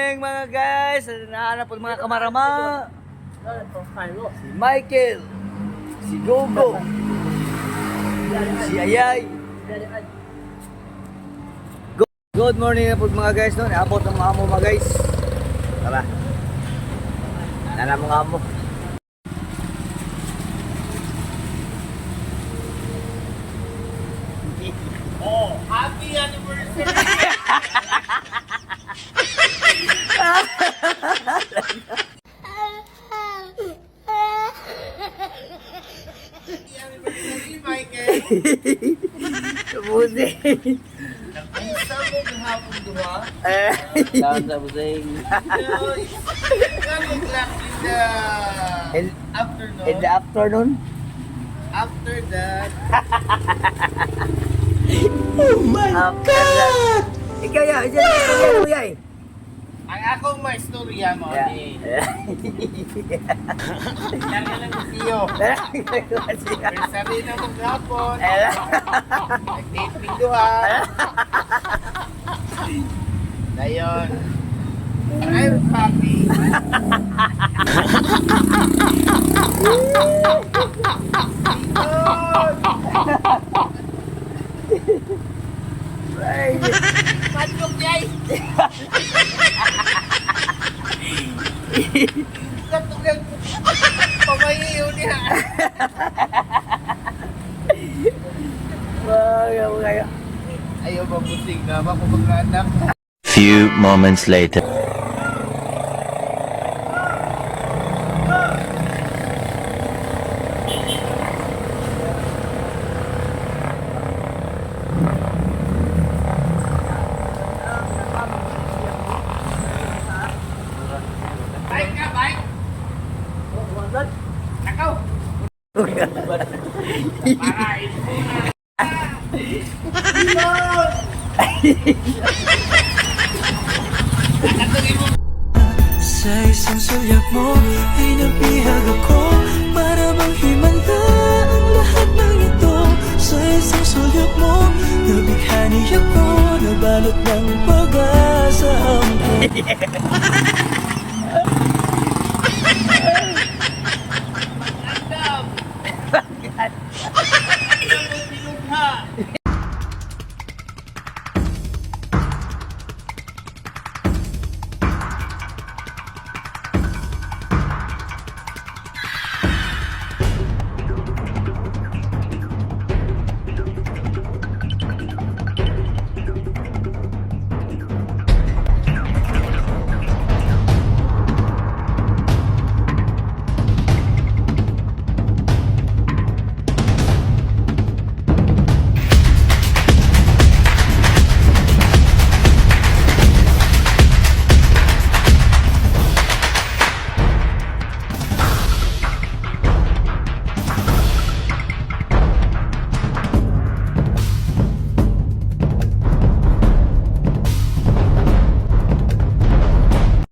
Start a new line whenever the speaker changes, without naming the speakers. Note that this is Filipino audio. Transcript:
morning mga guys. Nahanap po mga kamarama. Si Michael, si Gogo, si Ayay. Good morning po mga guys. No? Abot ng mga amo mga guys. Tara. Nana mga amo.
Oh, happy anniversary! Happy anniversary, Michael!
Buzi.
Nag-usa mo kahapon duha?
Saan sa busing?
Kano clock in the afternoon?
In the afternoon?
After that,
Oh my God! Ikaw yan, ikaw mo yan.
ang akong may istorya mo, ni yan ka lang siyo. Anniversary na mong hapon. Nag-taping duha. Dayon. I'm happy. Matlog yay! Katulad pamahiyo niya. Ayaw ba busing na ba kung mag-anak?
Few moments later.
Bike ka, bike! Nakaw! Parain mo na!
Sa isang sulyap mo ay nabihag ako para bang himanda ang lahat ng ito. Sa isang sulyap mo, nabighani ako, nabalot ng pag-asa ang